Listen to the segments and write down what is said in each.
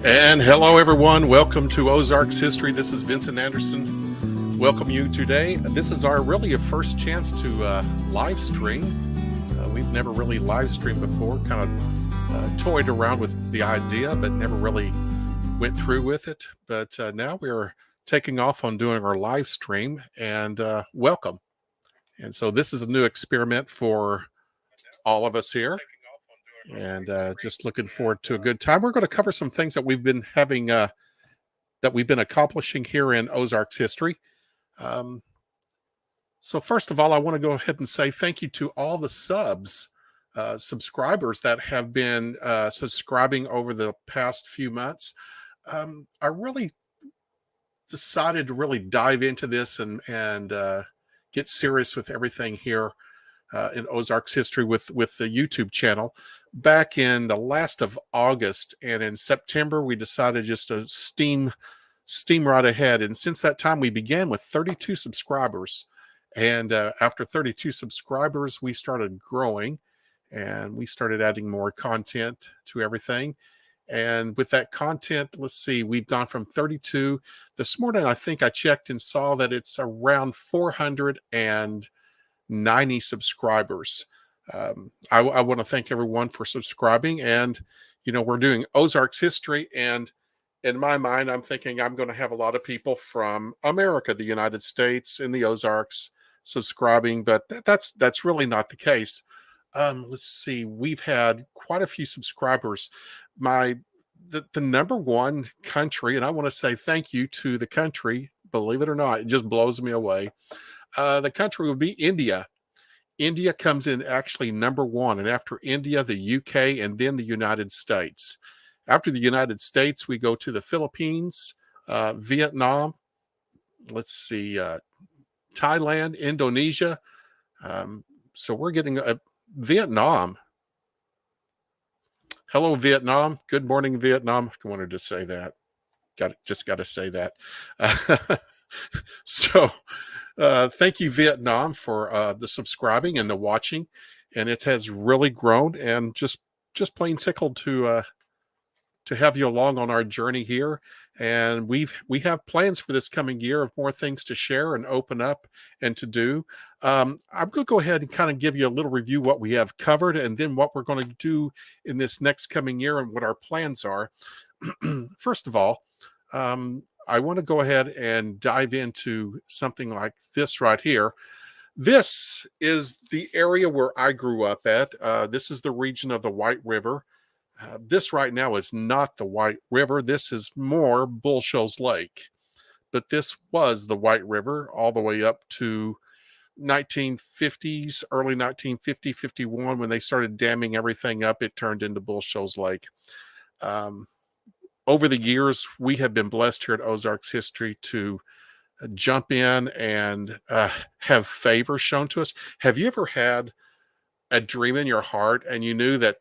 And hello, everyone. Welcome to Ozarks History. This is Vincent Anderson. Welcome you today. This is our really a first chance to live stream. We've never really live streamed before. Kind of toyed around with the idea, but never really went through with it. But now we're taking off on doing our live stream. And welcome. And so this is a new experiment for all of us here. And just looking forward to a good time. We're going to cover some things that we've been having, that we've been accomplishing here in Ozarks history. So first of all, I want to go ahead and say thank you to all the subscribers that have been subscribing over the past few months. I really decided to really dive into this and get serious with everything here in Ozarks history with the YouTube channel back in the last of August, and in September we decided just to steam right ahead. And since that time we began with 32 subscribers, and after 32 subscribers we started growing and we started adding more content to everything. And with that content, let's see, we've gone from 32 this morning. I think I checked and saw that it's around 490 subscribers. I want to thank everyone for subscribing. And, you know, we're doing Ozarks history. And in my mind, I'm thinking I'm going to have a lot of people from America, the United States, and the Ozarks subscribing. But that's really not the case. Let's see. We've had quite a few subscribers. The number one country, and I want to say thank you to the country, believe it or not, it just blows me away. The country would be India. India comes in actually number one, and after India, the UK, and then the United States. After the United States, we go to the Philippines, Vietnam, let's see, Thailand, Indonesia. So we're getting Vietnam. Hello, Vietnam. Good morning, Vietnam. I wanted to say that. Just got to say that. So thank you, Vietnam, for the subscribing and the watching. And it has really grown, and just plain tickled to have you along on our journey here. And we have plans for this coming year of more things to share and open up and to do. I'm going to go ahead and kind of give you a little review what we have covered, and then what we're going to do in this next coming year and what our plans are. First of all, I want to go ahead and dive into something like this right here. This is the area where I grew up at. This is the region of the White River. This right now is not the White River. This is more Bull Shoals Lake. But this was the White River all the way up to 1950s, early 1950, 51, when they started damming everything up. It turned into Bull Shoals Lake. Over the years, we have been blessed here at Ozarks History to jump in and have favor shown to us. Have you ever had a dream in your heart and you knew that,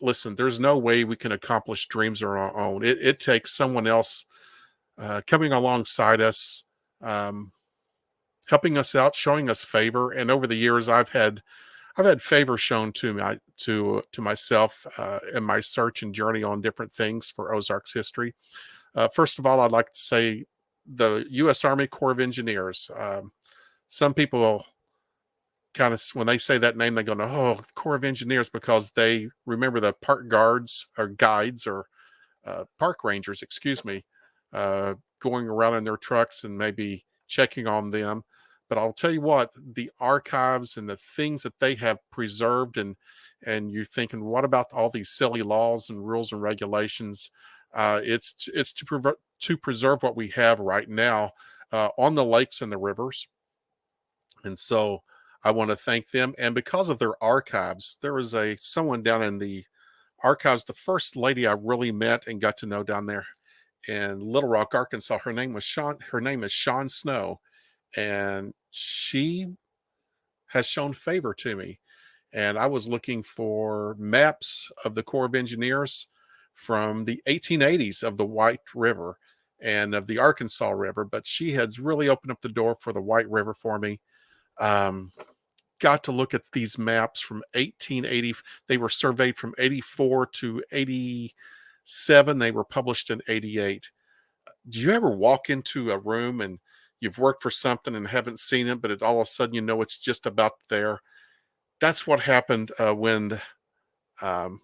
listen, there's no way we can accomplish dreams on our own. It takes someone else coming alongside us, helping us out, showing us favor. And over the years, I've had favor shown to myself in my search and journey on different things for Ozarks history. First of all, I'd like to say the U.S. Army Corps of Engineers. Some people kind of, when they say that name, they go, "Oh, Corps of Engineers," because they remember the park guards or guides or park rangers, excuse me, going around in their trucks and maybe checking on them. But I'll tell you what, the archives and the things that they have preserved, and you're thinking, what about all these silly laws and rules and regulations? It's to preserve what we have right now on the lakes and the rivers. And so I want to thank them. And because of their archives, there was someone down in the archives, the first lady I really met and got to know down there in Little Rock, Arkansas. Her name is Shawn Snow. And she has shown favor to me. And I was looking for maps of the Corps of Engineers from the 1880s of the White River and of the Arkansas River. But she has really opened up the door for the White River for me. Got to look at these maps from 1880. They were surveyed from 84 to 86 7. They were published in 88. Do you ever walk into a room and you've worked for something and haven't seen it, but all of a sudden you know it's just about there? That's what happened when um,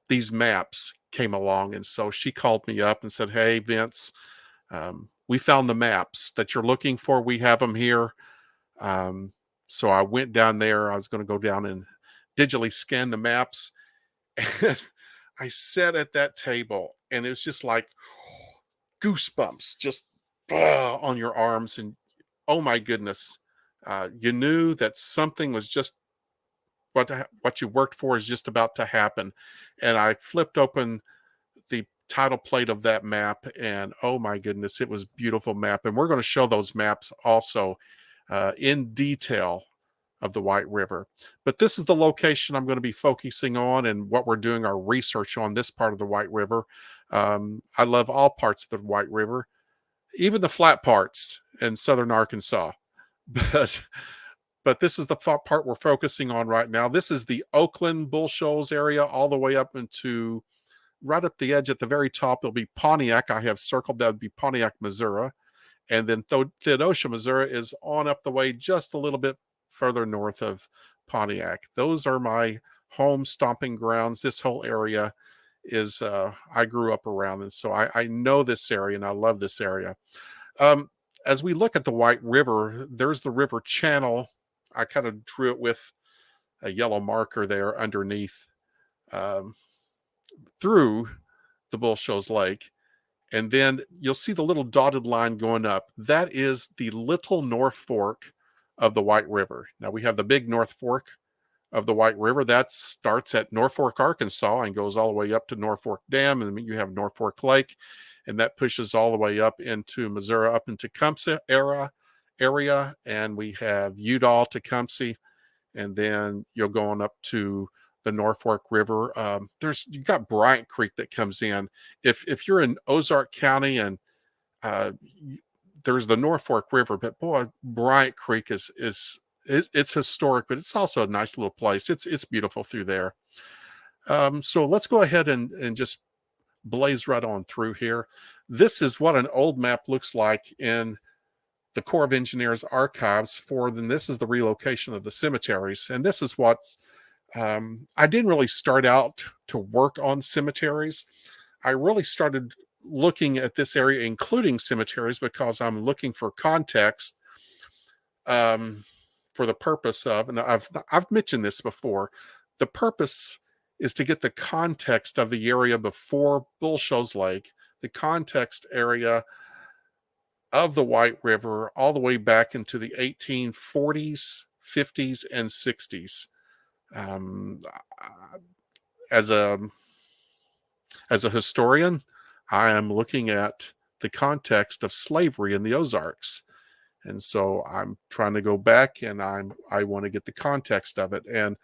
these maps came along. And so she called me up and said, "Hey, Vince, we found the maps that you're looking for. We have them here." Um, so I went down there. I was going to go down and digitally scan the maps. And I sat at that table, and it was just like goosebumps just on your arms. And oh my goodness, you knew that something was just what you worked for is just about to happen. And I flipped open the title plate of that map, and oh my goodness, it was a beautiful map. And we're going to show those maps also in detail of the White River. But this is the location I'm going to be focusing on and what we're doing our research on, this part of the White River. I love all parts of the White River, even the flat parts in southern Arkansas. But this is the part we're focusing on right now. This is the Oakland Bull Shoals area, all the way up into right up the edge at the very top. It'll be Pontiac. I have circled that would be Pontiac, Missouri. And then Theodosia, Missouri is on up the way just a little bit further north of Pontiac. Those are my home stomping grounds. This whole area is, I grew up around. And so I know this area and I love this area. As we look at the White River, there's the river channel. I kind of drew it with a yellow marker there underneath through the Bull Shoals Lake. And then you'll see the little dotted line going up. That is the little North Fork of the White River. Now we have the big North Fork of the White River. That starts at Norfolk, Arkansas, and goes all the way up to Norfolk Dam. And you have Norfolk Lake, and that pushes all the way up into Missouri, up into Tecumseh area. And we have Udall, Tecumseh, and then you're going up to the Norfolk River. You've got Bryant Creek that comes in. If you're in Ozark County, and there's the Norfolk River, but boy, Bryant Creek is it's historic, but it's also a nice little place. It's beautiful through there. So let's go ahead and just blaze right on through here. This is what an old map looks like in the Corps of Engineers archives this is the relocation of the cemeteries. And this is what I didn't really start out to work on cemeteries. I really started looking at this area, including cemeteries, because I'm looking for context for the purpose of, and I've mentioned this before, the purpose is to get the context of the area before Bull Shoals Lake, the context area of the White River, all the way back into the 1840s, 50s, and 60s. As a historian, I am looking at the context of slavery in the Ozarks. And so I'm trying to go back, and I want to get the context of it. And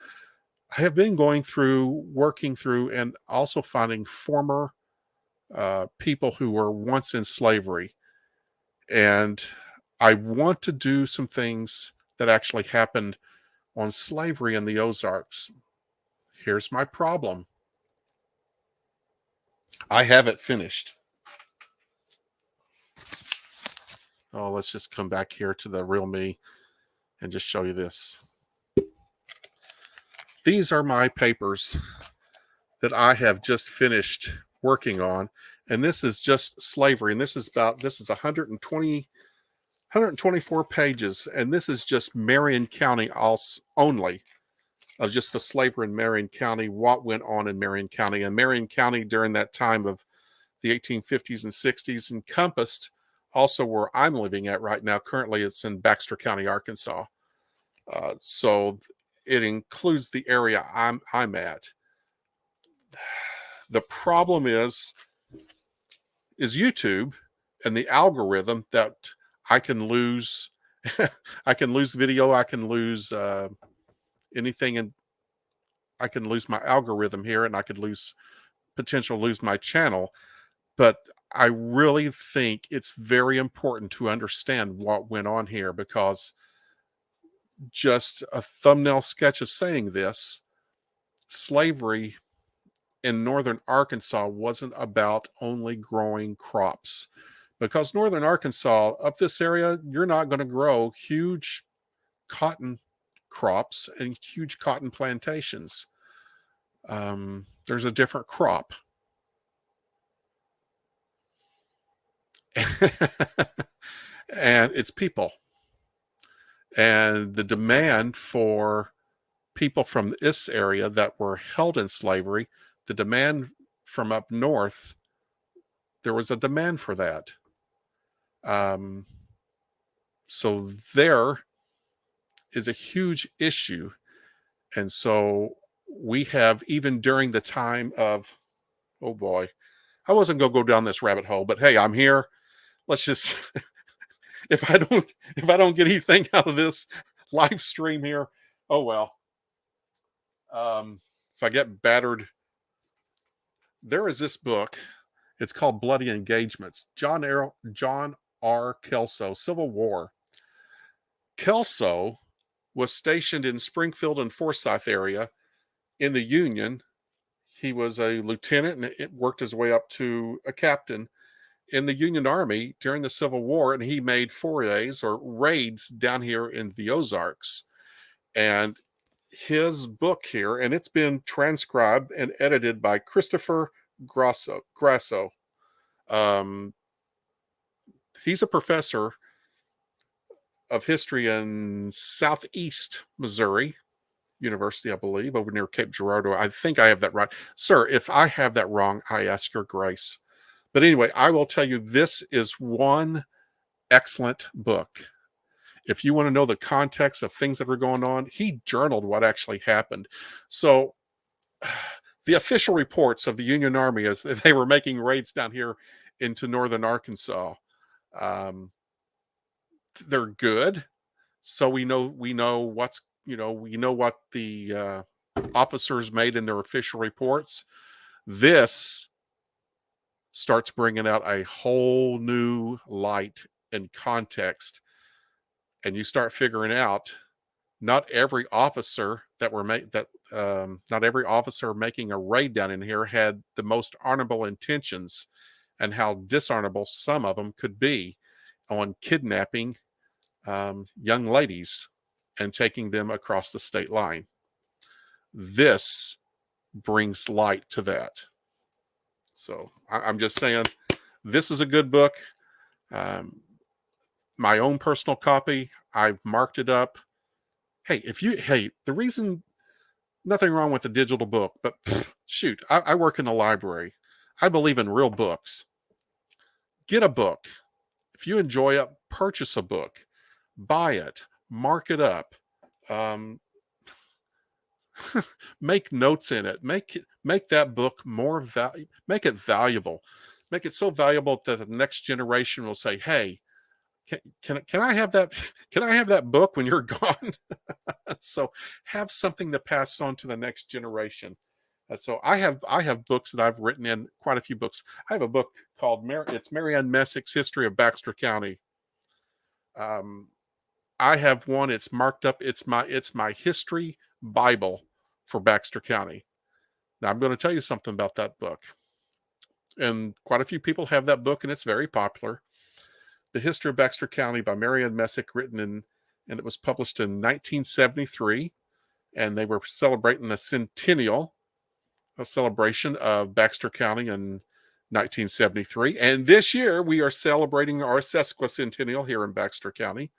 I have been working through, and also finding former people who were once in slavery. And I want to do some things that actually happened on slavery in the Ozarks. Here's my problem. I have it finished. Oh, let's just come back here to the real me and just show you this. These are my papers that I have just finished working on. And this is just slavery. And this is 124 pages. And this is just Marion County only, of just the slavery in Marion County, what went on in Marion County. And Marion County during that time of the 1850s and 60s encompassed also where I'm living at right now. Currently, it's in Baxter County, Arkansas. So it includes the area I'm at. The problem is YouTube and the algorithm that I can lose. I can lose video. I can lose anything, and I can lose my algorithm here, and I could lose my channel. But I really think it's very important to understand what went on here, because just a thumbnail sketch of saying this, slavery in northern Arkansas wasn't about only growing crops, because northern Arkansas, up this area, you're not going to grow huge cotton crops and huge cotton plantations. There's a different crop. And it's people. And the demand for people from this area that were held in slavery, the demand from up north, there was a demand for that. So there is a huge issue. And so we have, even during the time of, oh boy, I wasn't going to go down this rabbit hole, but hey, I'm here. Let's just, if I don't get anything out of this live stream here, oh well. If I get battered, there is this book. It's called Bloody Engagements. John R. Kelso, Civil War. Kelso was stationed in Springfield and Forsyth area in the Union. He was a lieutenant and it worked his way up to a captain in the Union Army during the Civil War, and he made forays or raids down here in the Ozarks. And his book here, and it's been transcribed and edited by Christopher Grasso. He's a professor of history in Southeast Missouri University, I believe, over near Cape Girardeau. I think I have that right. Sir, if I have that wrong, I ask your grace. But anyway, I will tell you, this is one excellent book. If you want to know the context of things that were going on, he journaled what actually happened. So the official reports of the Union Army as they were making raids down here into northern Arkansas, they're good. So we know what the officers made in their official reports. This starts bringing out a whole new light and context, and you start figuring out not every officer not every officer making a raid down in here had the most honorable intentions, and how dishonorable some of them could be on kidnapping young ladies and taking them across the state line. This brings light to that. So I'm just saying, this is a good book. My own personal copy, I've marked it up. Hey, the reason, nothing wrong with the digital book, but shoot, I work in the library. I believe in real books. Get a book. If you enjoy it, purchase a book, buy it, mark it up, make notes in it, make that book more make it valuable, make it so valuable that the next generation will say, hey, can I have that? Can I have that book when you're gone? So have something to pass on to the next generation. So I have books that I've written in, quite a few books. I have a book called it's Marianne Messick's History of Baxter County. I have one. It's marked up. It's my history Bible for Baxter County. Now I'm going to tell you something about that book, and quite a few people have that book, and it's very popular. The History of Baxter County by Marianne Messick, and it was published in 1973, and they were celebrating the centennial, a celebration of Baxter County in 1973. And this year we are celebrating our sesquicentennial here in Baxter County.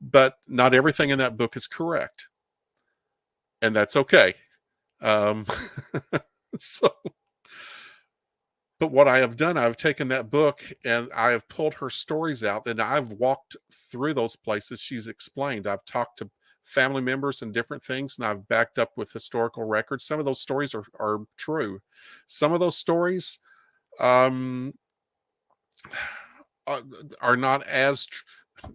But not everything in that book is correct, and that's okay. But what I have done, I've taken that book and I have pulled her stories out, and I've walked through those places she's explained. I've talked to family members and different things, and I've backed up with historical records. Some of those stories are true. Some of those stories are not as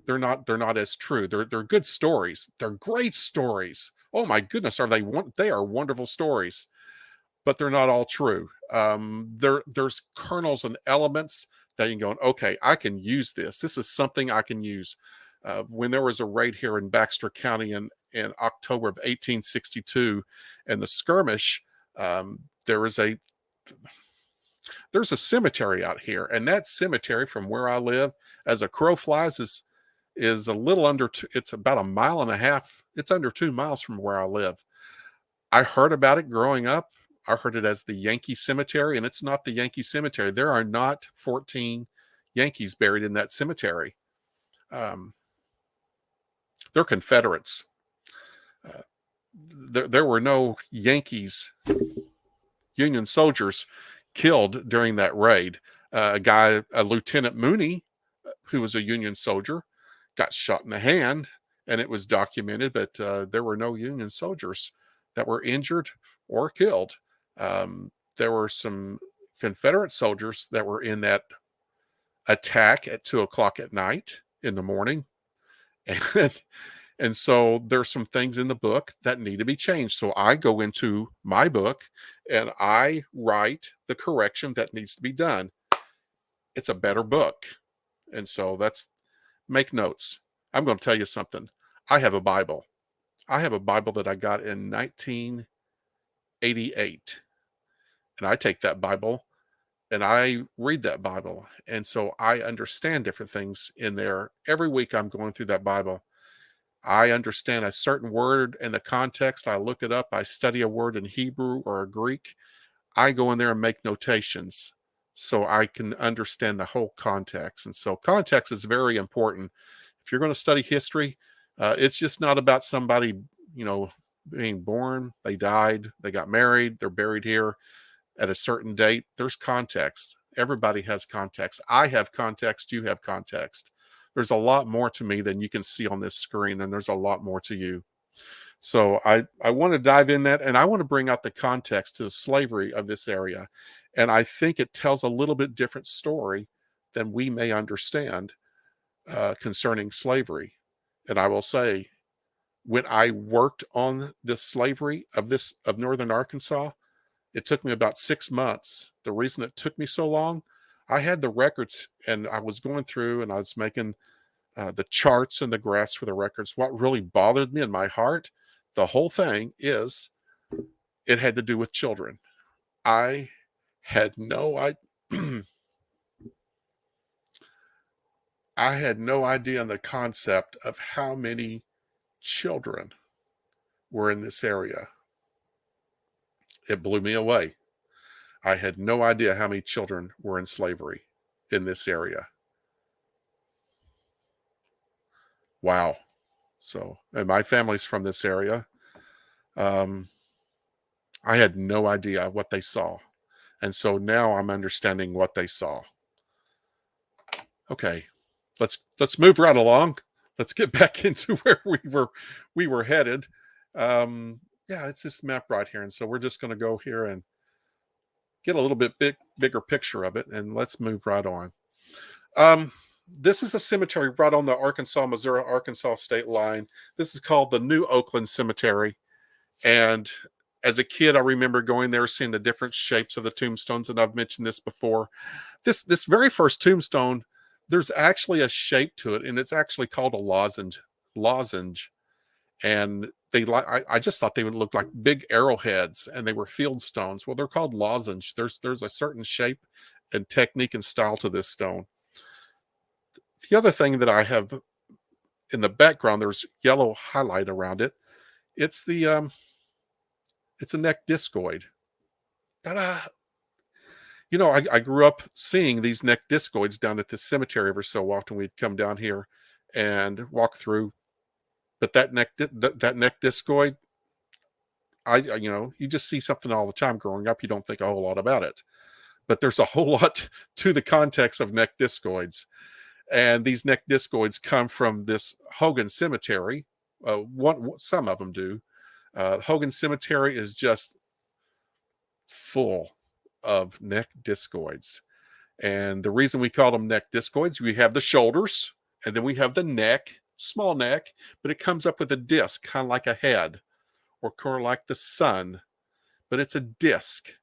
they're not as true. They're good stories. They're great stories. Oh my goodness, they are wonderful stories, but they're not all true. There's kernels and elements that you can go, okay, I can use this. This is something I can use. When there was a raid here in Baxter County in October of 1862, and the skirmish, there is a there's a cemetery out here, and that cemetery from where I live, as a crow flies, is a little under it's about a mile and a half. It's under 2 miles from where I live. I heard about it growing up. I heard it as the Yankee Cemetery, and it's not the Yankee Cemetery. There are not 14 Yankees buried in that cemetery. Um, they're Confederates. Uh, there were no Yankees, Union soldiers killed during that raid. A Lieutenant Mooney, who was a Union soldier, got shot in the hand, and it was documented, but there were no Union soldiers that were injured or killed. There were some Confederate soldiers that were in that attack at 2 o'clock at night in the morning. And so there's some things in the book that need to be changed. So I go into my book and I write the correction that needs to be done. It's a better book. And so make notes. I'm going to tell you something. I have a Bible. I have a Bible that I got in 1988. And I take that Bible and I read that Bible. And so I understand different things in there. Every week I'm going through that Bible. I understand a certain word in the context. I look it up. I study a word in Hebrew or Greek. I go in there and make notations so I can understand the whole context. And so context is very important. If you're going to study history, it's just not about somebody, being born, they died, they got married, they're buried here at a certain date. There's context. Everybody has context. I have context. You have context. There's a lot more to me than you can see on this screen, and there's a lot more to you. So I want to dive in that, and I want to bring out the context to the slavery of this area. And I think it tells a little bit different story than we may understand concerning slavery. And I will say, when I worked on the slavery of Northern Arkansas, it took me about 6 months. The reason it took me so long, I had the records and I was going through and I was making the charts and the graphs for the records. What really bothered me in my heart, the whole thing is it had to do with children. I had no idea. I had no idea on the concept of how many children were in this area. It blew me away. I had no idea how many children were in slavery in this area. Wow. So, and my family's from this area. I had no idea what they saw. And so now I'm understanding what they saw. Okay. Let's move right along. Let's get back into where we were headed. Yeah, it's this map right here. And so we're just going to go here and get a little bit bigger picture of it, and let's move right on. This is a cemetery right on the Missouri-Arkansas state line. This is called the New Oakland Cemetery. And as a kid, I remember going there, seeing the different shapes of the tombstones, and I've mentioned this before. This very first tombstone, there's actually a shape to it, and it's actually called a lozenge. And I just thought they would look like big arrowheads, and they were field stones. Well, they're called lozenge. There's a certain shape and technique and style to this stone. The other thing that I have in the background, there's yellow highlight around it. It's a Neck-Discoid. And I grew up seeing these Neck-Discoids down at this cemetery every so often. We'd come down here and walk through. But that Neck-Discoid, you just see something all the time growing up. You don't think a whole lot about it. But there's a whole lot to the context of Neck-Discoids. And these Neck-Discoids come from this Hogan Cemetery. Some of them do. Hogan Cemetery is just full of Neck-Discoids. And the reason we call them Neck-Discoids, we have the shoulders, and then we have the neck, small neck, but it comes up with a disc, kind of like a head, or kind of like the sun, but it's a disc.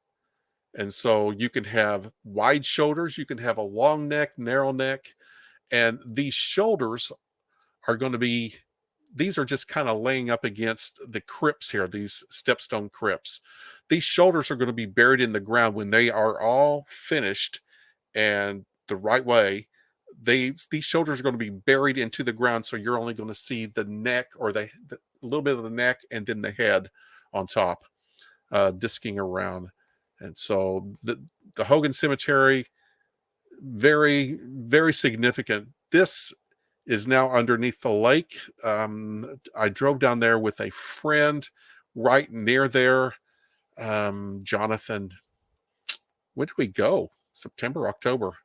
And so you can have wide shoulders, you can have a long neck, narrow neck, and these shoulders are going to be these are just kind of laying up against the crypts here, these stepstone crypts. These shoulders are going to be buried in the ground when they are all finished and the right way. These shoulders are going to be buried into the ground, so you're only going to see the neck, or the a little bit of the neck, and then the head on top, disking around. And so the Hogan Cemetery, very, very significant. This is now underneath the lake. I drove down there with a friend right near there. Jonathan, when did we go? September, October.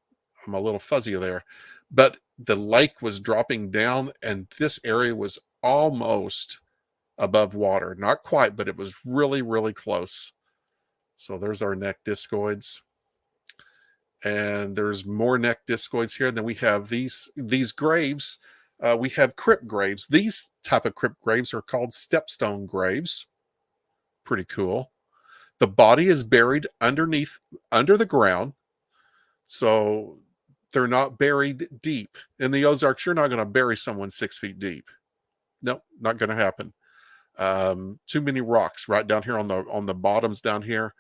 I'm a little fuzzy there. But the lake was dropping down, and this area was almost above water. Not quite, but it was really, really close. So there's our Neck-Discoids. And there's more Neck-Discoids here. And then we have these graves. We have crypt graves. These type of crypt graves are called Stepstone Graves. Pretty cool. The body is buried under the ground. So they're not buried deep. In the Ozarks, you're not going to bury someone 6 feet deep. Nope, not going to happen. Too many rocks right down here on the bottoms down here.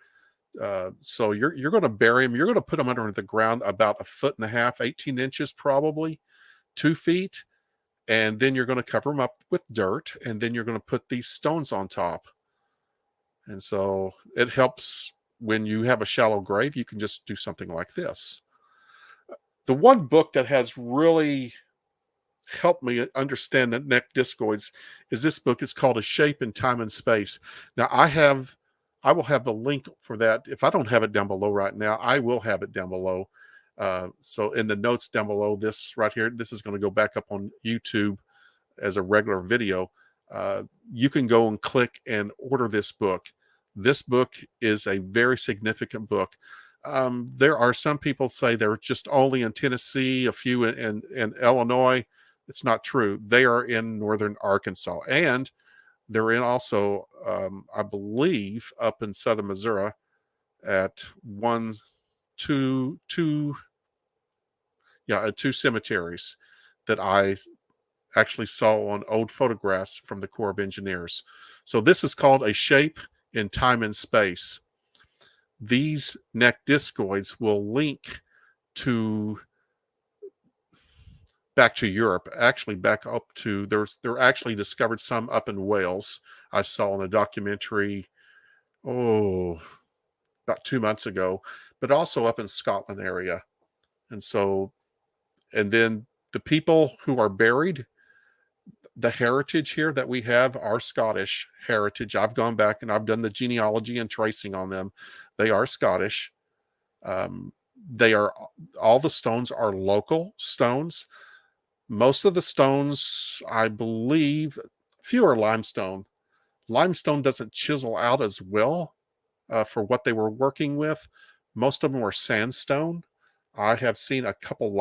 So you're going to bury them. You're going to put them under the ground about 1.5 feet, 18 inches, probably 2 feet. And then you're going to cover them up with dirt. And then you're going to put these stones on top. And so it helps when you have a shallow grave. You can just do something like this. The one book that has really helped me understand the Neck-Discoids is this book. It's called A Shape in Time and Space. Now I will have the link for that. If I don't have it down below right now, I will have it down below. So in the notes down below, this right here, this is going to go back up on YouTube as a regular video. You can go and click and order this book. This book is a very significant book. There are some people say they're just only in Tennessee, a few in Illinois. It's not true. They are in northern Arkansas, and they're in also, I believe, up in southern Missouri at two cemeteries that I actually saw on old photographs from the Corps of Engineers. So this is called A Shape in Time and Space. These Neck-Discoids will link to back to Europe, actually back up to, they're actually discovered some up in Wales. I saw in a documentary, about 2 months ago, but also up in Scotland area. And so, and then the people who are buried, the heritage here that we have are Scottish heritage. I've gone back and I've done the genealogy and tracing on them. They are Scottish. All the stones are local stones. Most of the stones, I believe, few are limestone. Limestone doesn't chisel out as well for what they were working with. Most of them were sandstone. I have seen a couple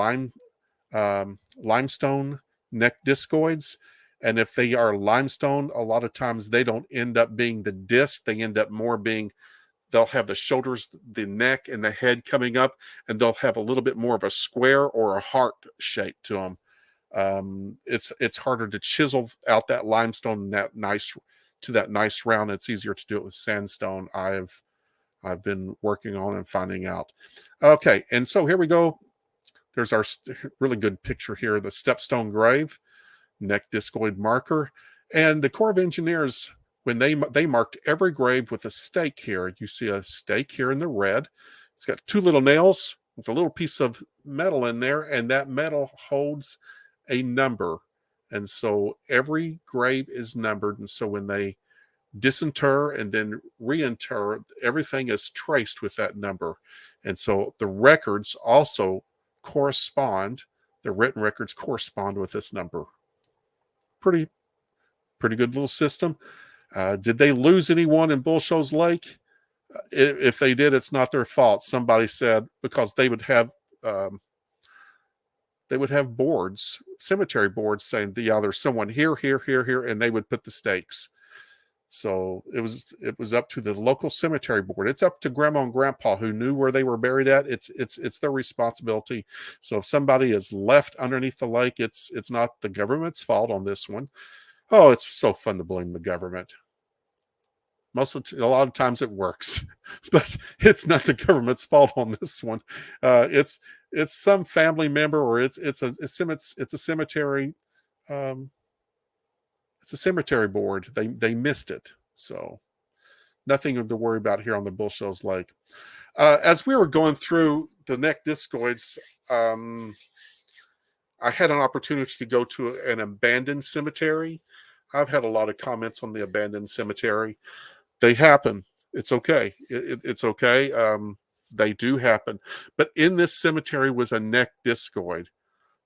limestone Neck-Discoids, and if they are limestone, a lot of times they don't end up being the disc. They end up more being, they'll have the shoulders, the neck, and the head coming up, and they'll have a little bit more of a square or a heart shape to them. It's harder to chisel out that limestone and that nice round. It's easier to do it with sandstone. I've been working on and finding out. Okay, and so here we go. There's our really good picture here, the Stepstone grave, Neck-Discoid marker. And the Corps of Engineers, when they marked every grave with a stake here. You see a stake here in the red. It's got 2 little nails with a little piece of metal in there, and that metal holds a number. And so every grave is numbered. And so when they disinter and then reinter, everything is traced with that number. And so the records also correspond, the written records correspond with this number. Pretty good little system. Did they lose anyone in Bull Shoals Lake? If they did, it's not their fault. Somebody said, because they would have boards, cemetery boards saying, yeah, there's someone here, and they would put the stakes. So it was up to the local cemetery board. It's up to grandma and grandpa who knew where they were buried at. It's their responsibility. So if somebody is left underneath the lake, it's not the government's fault on this one. Oh, it's so fun to blame the government. A lot of times it works, but it's not the government's fault on this one. It's some family member, or it's a cemetery. Um, it's a cemetery board. They missed it, so nothing to worry about here on the Bull Shows Lake. As we were going through the Neck-Discoids, I had an opportunity to go to an abandoned cemetery. I've had a lot of comments on the abandoned cemetery. They happen. It's okay. It's okay. They do happen. But in this cemetery was a Neck-Discoid.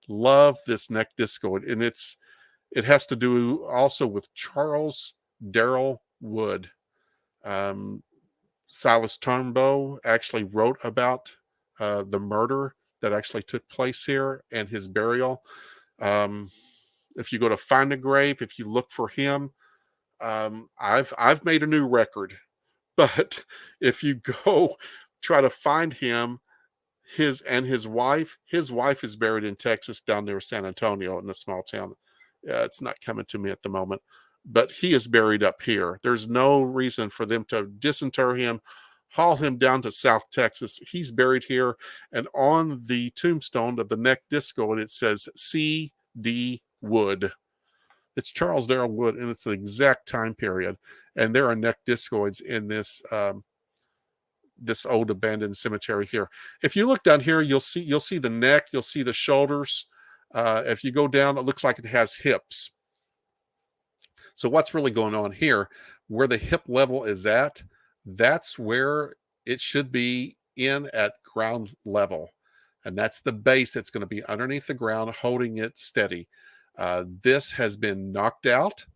Love this Neck-Discoid, and it has to do also with Charles Darrell Wood. Um, Silas Turnbow actually wrote about the murder that actually took place here and his burial. Um, if you go to find a grave, if you look for him, I've made a new record. But if you go try to find him, his wife is buried in Texas down near San Antonio in a small town. It's not coming to me at the moment, but he is buried up here. There's no reason for them to disinter him, haul him down to South Texas. He's buried here, and on the tombstone of the Neck-Discoid, it says C.D. Wood. It's Charles Darrell Wood, and it's the exact time period. And there are Neck-Discoids in this old abandoned cemetery here. If you look down here, you'll see the neck, you'll see the shoulders. If you go down, it looks like it has hips. So what's really going on here? Where the hip level is at, that's where it should be in at ground level. And that's the base that's going to be underneath the ground, holding it steady. This has been knocked out,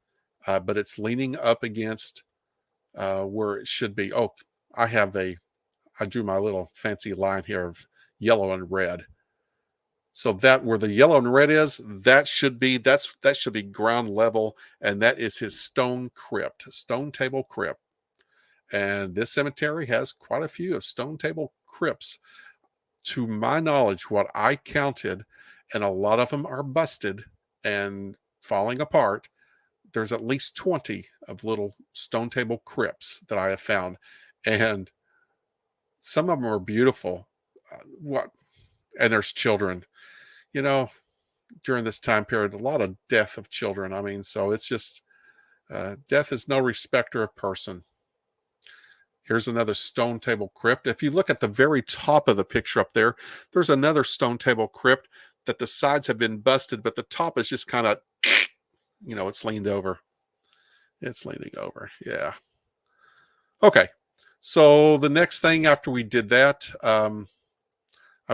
but it's leaning up against where it should be. Oh, I drew my little fancy line here of yellow and red. So that where the yellow and red is, that should be ground level, and that is his stone table crypt. And this cemetery has quite a few of stone table crypts. To my knowledge, what I counted, and a lot of them are busted and falling apart, there's at least 20 of little stone table crypts that I have found. And some of them are beautiful. And there's children. You know, during this time period, a lot of death of children. I mean, so it's just death is no respecter of person. Here's another stone table crypt. If you look at the very top of the picture up there, there's another stone table crypt that the sides have been busted, but the top is just kind of, it's leaned over. It's leaning over. Yeah. Okay. So the next thing after we did that, I'm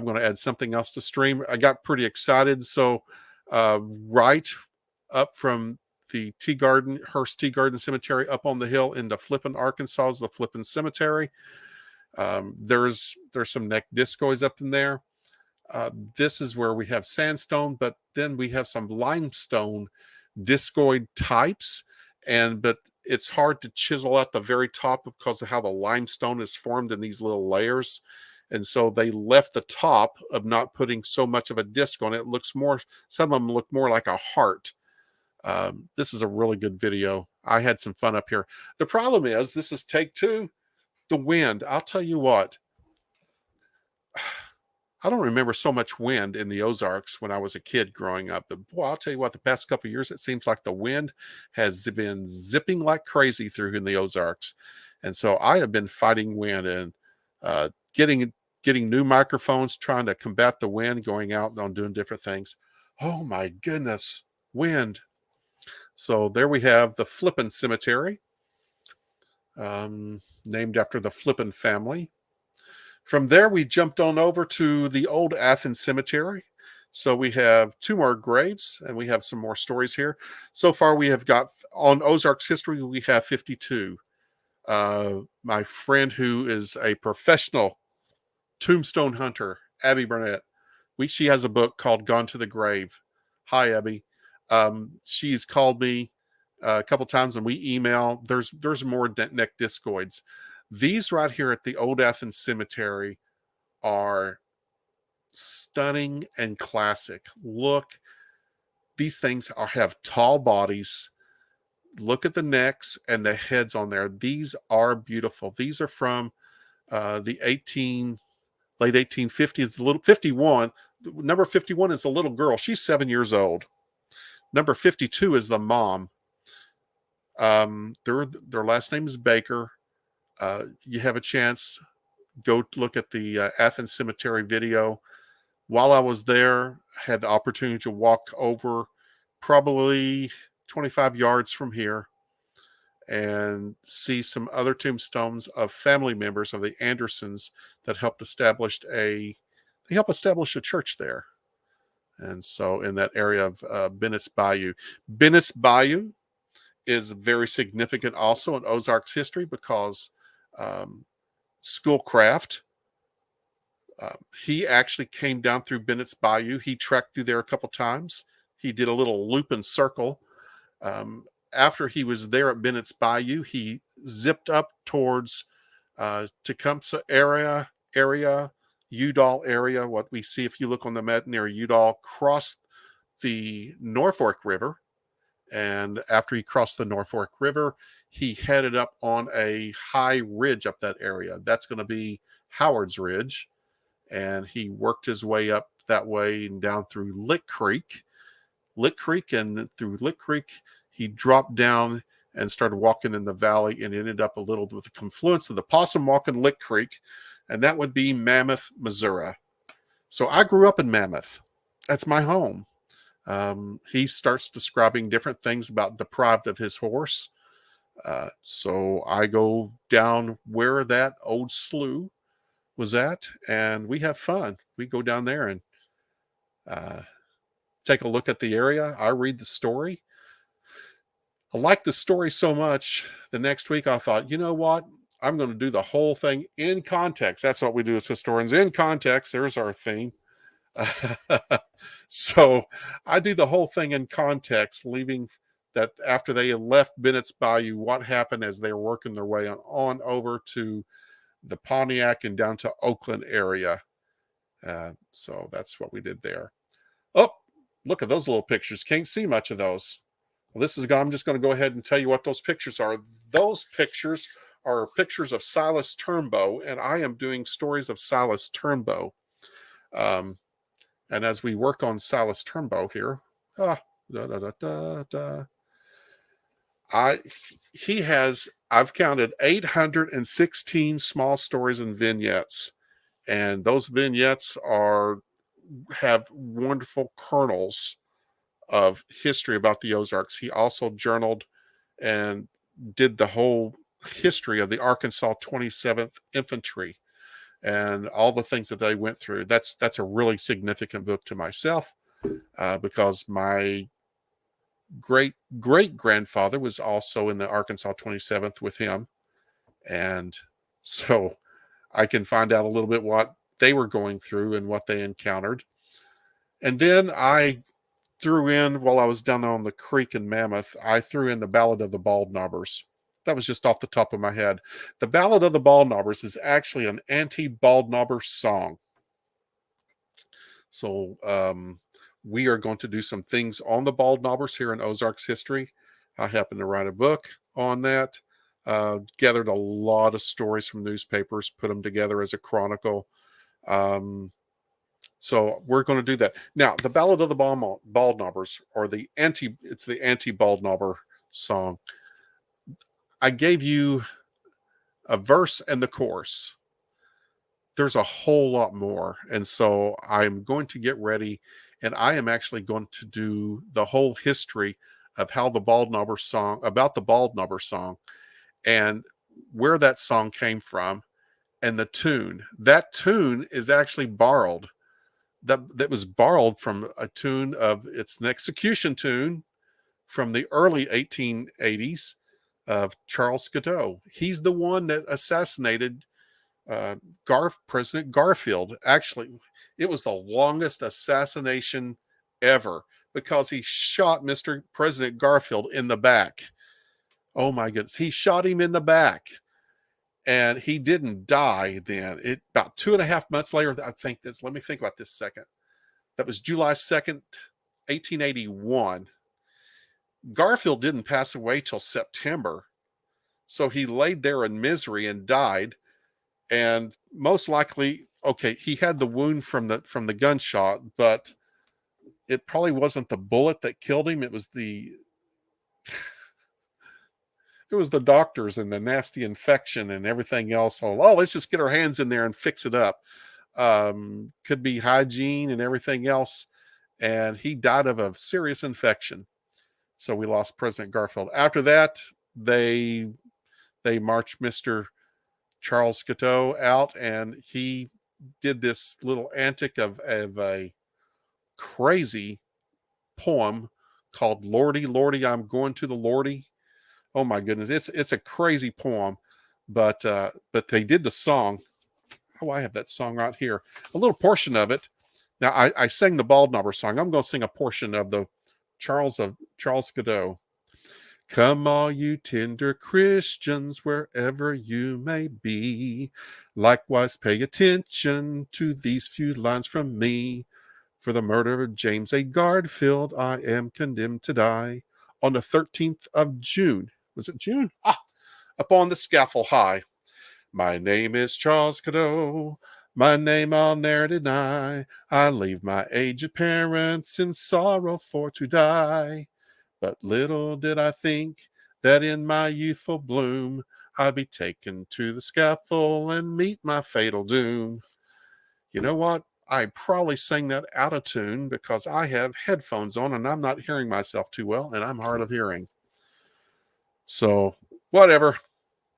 going to add something else to stream. I got pretty excited. So right up from the Hearst Tea Garden Cemetery up on the hill into Flippin, Arkansas is the Flippin Cemetery. There's some Neck-Discoids up in there. This is where we have sandstone, but then we have some limestone discoid types, but it's hard to chisel out the very top because of how the limestone is formed in these little layers. And so they left the top of not putting so much of a disc on it. Some of them look more like a heart. This is a really good video. I had some fun up here. The problem is, this is take 2. The wind. I'll tell you what. I don't remember so much wind in the Ozarks when I was a kid growing up. But boy, I'll tell you what, the past couple of years, it seems like the wind has been zipping like crazy through in the Ozarks. And so I have been fighting wind and getting new microphones, trying to combat the wind, going out and doing different things. Oh my goodness, wind. So there we have the Flippin Cemetery, named after the Flippin family. From there, we jumped on over to the old Athens Cemetery. So we have 2 more graves, and we have some more stories here. So far, we have got, on Ozark's history, we have 52. My friend who is a professional tombstone hunter, Abby Burnett, she has a book called Gone to the Grave. Hi, Abby. She's called me a couple times, and we email. There's more Neck-Discoids. These right here at the old Athens Cemetery are stunning and classic. Look, these things have tall bodies. look at the necks and the heads on there. These are beautiful. These are from the late 1850s. The little 51. Number 51 is a little girl. She's 7 years old. Number 52 is the mom. Their last name is Baker. You have a chance, go look at the Athens Cemetery video. While I was there, I had the opportunity to walk over probably 25 yards from here and see some other tombstones of family members of the Andersons that helped establish a church there. And so in that area of Bennetts Bayou. Bennetts Bayou is very significant also in Ozarks history because Schoolcraft, he actually came down through Bennetts Bayou. He trekked through there a couple times. He did a little loop and circle. After he was there at Bennetts Bayou, he zipped up towards Tecumseh area, Udall area. What we see if you look on the map near Udall, crossed the Norfolk River. And after he crossed the Norfolk River, he headed up on a high ridge up that area. That's going to be Howard's Ridge. And he worked his way up that way and down through Lick Creek, and through Lick Creek, he dropped down and started walking in the valley and ended up a little with the confluence of the Possum Walk and Lick Creek, and that would be Mammoth, Missouri. So I grew up in Mammoth. That's my home. He starts describing different things about deprived of his horse. So I go down where that old slough was at, and we have fun. We go down there and take a look at the area. I read the story. I like the story so much. The next week I thought, you know what? I'm going to do the whole thing in context. That's what we do as historians. In context, there's our theme. So I do the whole thing in context, leaving that after they had left Bennetts Bayou, what happened as they were working their way on over to the Pontiac and down to Oakland area. So that's what we did there. Oh, look at those little pictures. Can't see much of those. Well, I'm just going to go ahead and tell you what those pictures are. Those pictures are pictures of Silas Turnbow, and I am doing stories of Silas Turnbow. And as we work on Silas Turnbow here, I've counted 816 small stories and vignettes, and those vignettes have wonderful kernels of history about the Ozarks. He also journaled and did the whole history of the Arkansas 27th Infantry and all the things that they went through. That's a really significant book to myself because my great-great-grandfather was also in the Arkansas 27th with him. And so I can find out a little bit what they were going through and what they encountered. And then I threw in, while I was down on the creek in Mammoth, I threw in the Ballad of the Bald Knobbers. That was just off the top of my head. The Ballad of the Bald Knobbers is actually an anti-Bald Knobber song. So we are going to do some things on the Bald Knobbers here in Ozarks history. I happen to write a book on that. Gathered a lot of stories from newspapers, put them together as a chronicle. So we're going to do that. Now, the Ballad of the Bald Knobbers, or it's the anti-Bald Knobber song. I gave you a verse and the chorus. There's a whole lot more. And so I'm going to get ready, and I am actually going to do the whole history of how the Bald Knobber song, about the Bald Knobber song, and where that song came from, and the tune. That tune is actually borrowed. That was borrowed from a tune it's an execution tune from the early 1880s of Charles Godot. He's the one that assassinated President Garfield. Actually, it was the longest assassination ever because he shot Mr. President Garfield in the back. Oh my goodness. He shot him in the back. And he didn't die then. About 2.5 months later, let me think about this second. That was July 2nd, 1881. Garfield didn't pass away till September. So he laid there in misery and died. And most likely, okay, he had the wound from the gunshot, but it probably wasn't the bullet that killed him. It was the doctors and the nasty infection and everything else. Oh, let's just get our hands in there and fix it up. Could be hygiene and everything else. And he died of a serious infection. So we lost President Garfield. After that, they marched Mr. Charles Guiteau out, and he did this little antic of a crazy poem called Lordy, Lordy, I'm Going to the Lordy. Oh my goodness, it's a crazy poem, but they did the song. Oh, I have that song right here. A little portion of it. Now I sang the Bald Knobber song. I'm going to sing a portion of the Charles Guiteau. Come all you tender Christians, wherever you may be, likewise pay attention to these few lines from me. For the murder of James A. Garfield, I am condemned to die on the 13th of June. Was it June? Upon the scaffold high. My name is Charles Guiteau. My name I'll ne'er deny. I leave my aged parents in sorrow for to die. But little did I think that in my youthful bloom I'd be taken to the scaffold and meet my fatal doom. You know what? I probably sang that out of tune because I have headphones on and I'm not hearing myself too well, and I'm hard of hearing. So, whatever.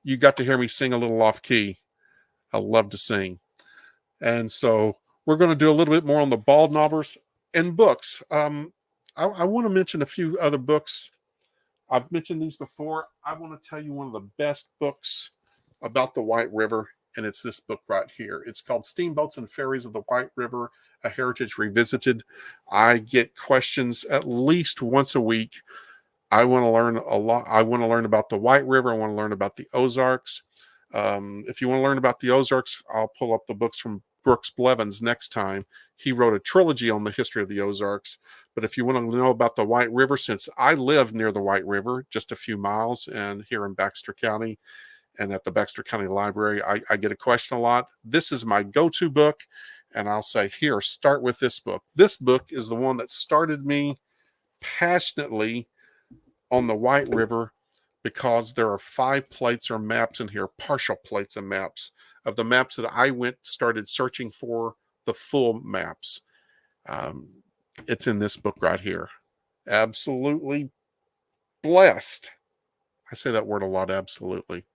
You got to hear me sing a little off key. I love to sing. And so, we're going to do a little bit more on the Bald Knobbers and books. I want to mention a few other books. I've mentioned these before. I want to tell you one of the best books about the White River, and it's this book right here. It's called Steamboats and Ferries of the White River, A Heritage Revisited. I get questions at least once a week. I want to learn a lot. I want to learn about the White River. I want to learn about the Ozarks. If you want to learn about the Ozarks, I'll pull up the books from Brooks Blevins next time. He wrote a trilogy on the history of the Ozarks. But if you want to know about the White River, since I live near the White River, just a few miles, and here in Baxter County, and at the Baxter County Library, I get a question a lot. This is my go-to book, and I'll say, here, start with this book. This book is the one that started me passionately on the White River, because there are 5 plates or maps in here, partial plates and maps, of the maps that I started searching for the full maps. It's in this book right here. Absolutely blessed. I say that word a lot, absolutely.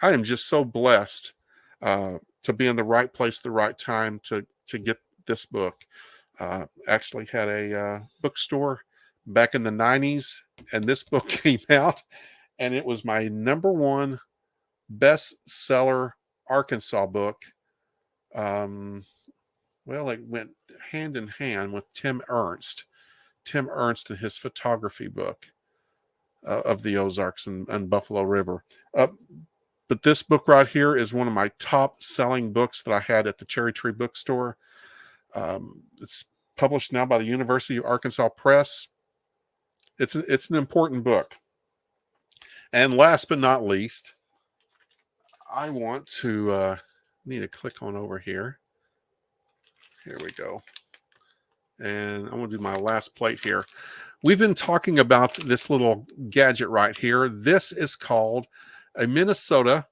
I am just so blessed to be in the right place at the right time to get this book. Actually had a bookstore back in the 90s, and this book came out, and it was my #1 bestseller Arkansas book. Well, it went hand in hand with Tim Ernst and his photography book of the Ozarks and Buffalo River. But this book right here is one of my top selling books that I had at the Cherry Tree Bookstore. It's published now by the University of Arkansas Press. It's an important book. And last but not least, I want to need to click on over here. Here we go. And I'm going to do my last plate here. We've been talking about this little gadget right here. This is called a Minnesota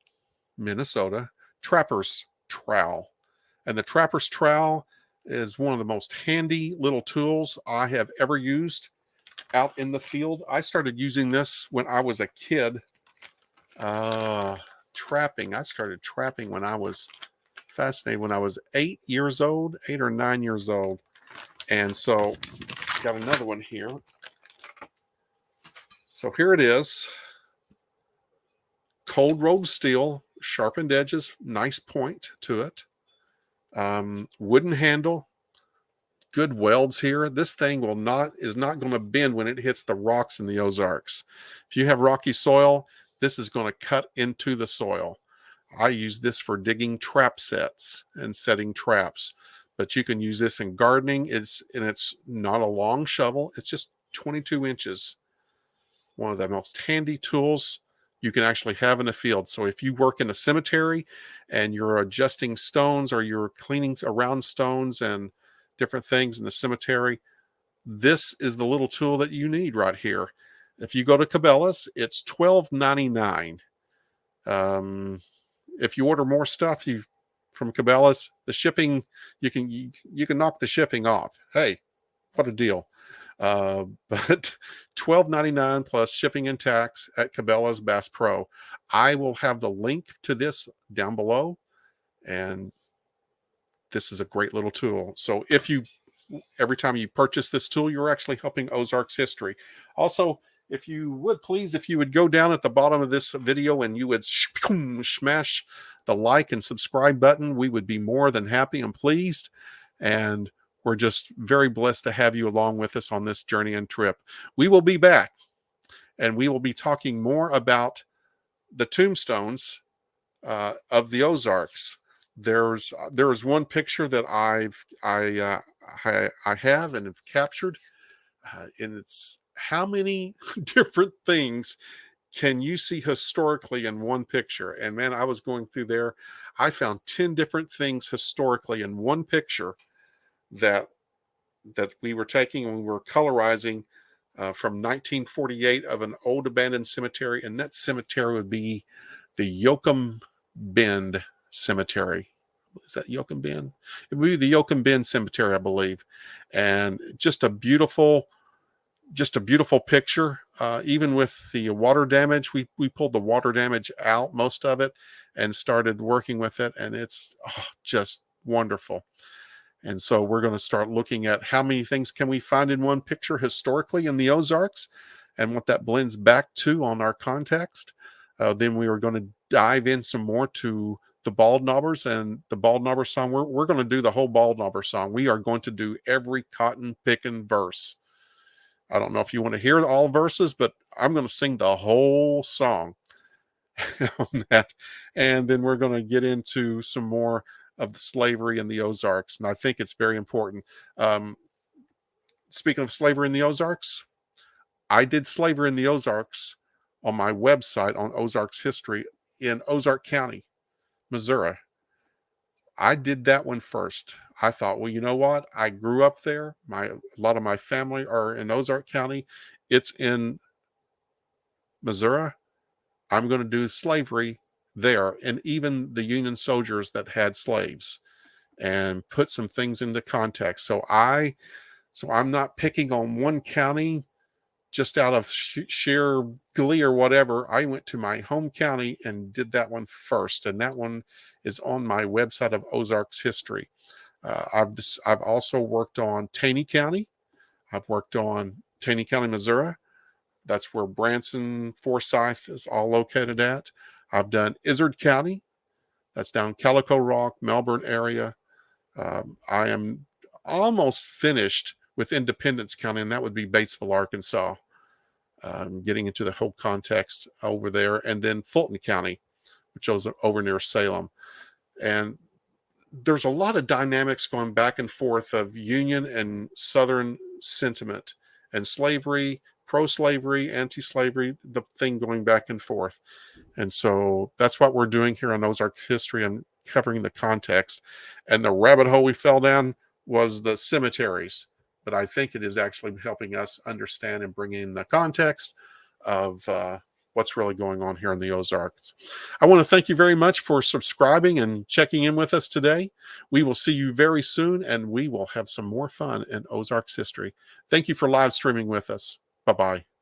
trapper's trowel. And the trapper's trowel is one of the most handy little tools I have ever used out in the field. I started using this when I was a kid. Trapping. I started trapping when I was fascinated when I was 8 or 9 years old. And so got another one here. So here it is. Cold rolled steel, sharpened edges, nice point to it. Wooden handle, good welds here. This thing is not going to bend when it hits the rocks in the Ozarks. If you have rocky soil, this is going to cut into the soil. I use this for digging trap sets and setting traps, but you can use this in gardening. It's not a long shovel. It's just 22 inches. one of the most handy tools you can actually have in the field. So if you work in a cemetery and you're adjusting stones or you're cleaning around stones and different things in the cemetery, this is the little tool that you need right here. If you go to Cabela's, it's $12.99. If you order more stuff from Cabela's, the shipping, you can knock the shipping off. Hey, what a deal. But $12.99 plus shipping and tax at Cabela's Bass Pro. I will have the link to this down below, and this is a great little tool. So every time you purchase this tool, you're actually helping Ozarks history. Also, if you would please, if you would go down at the bottom of this video and you would smash the like and subscribe button, we would be more than happy and pleased. And we're just very blessed to have you along with us on this journey and trip. We will be back, and we will be talking more about the tombstones of the Ozarks. There's one picture that I have and have captured, and it's how many different things can you see historically in one picture? And man, I was going through there. I found 10 different things historically in one picture that we were taking and we were colorizing from 1948 of an old abandoned cemetery. And that cemetery would be the Yoakum Bend Cemetery. Is that Yoakum Bend? It would be the Yoakum Bend Cemetery, I believe. And just a beautiful picture. Even with the water damage, we pulled the water damage out, most of it, and started working with it. And it's just wonderful. And so we're going to start looking at how many things can we find in one picture historically in the Ozarks and what that blends back to on our context. Then we are going to dive in some more to the Bald Knobbers and the Bald Knobber song. We're going to do the whole Bald Knobber song. We are going to do every cotton picking verse. I don't know if you want to hear all verses, but I'm going to sing the whole song on that. And then we're going to get into some more of the slavery in the Ozarks. And I think it's very important. Speaking of slavery in the Ozarks, I did slavery in the Ozarks on my website on Ozarks history in Ozark County, Missouri. I did that one first. I thought, well, you know what? I grew up there. A lot of my family are in Ozark County. It's in Missouri. I'm going to do slavery there, and even the Union soldiers that had slaves, and put some things into context. So I'm not picking on one county just out of sheer glee or whatever. I went to my home county and did that one first, and that one is on my website of Ozarks history. I've also worked on Taney County. I've worked on Taney County, Missouri. That's where Branson, Forsyth is all located at. I've done Izard County. That's down Calico Rock, Melbourne area. I am almost finished with Independence County, and that would be Batesville, Arkansas. Getting into the whole context over there. And then Fulton County, which is over near Salem. And there's a lot of dynamics going back and forth of Union and Southern sentiment and slavery, pro-slavery, anti-slavery, the thing going back and forth. And so that's what we're doing here on Ozark history and covering the context. And the rabbit hole we fell down was the cemeteries. But I think it is actually helping us understand and bring in the context of what's really going on here in the Ozarks. I want to thank you very much for subscribing and checking in with us today. We will see you very soon, and we will have some more fun in Ozarks history. Thank you for live streaming with us. Bye-bye.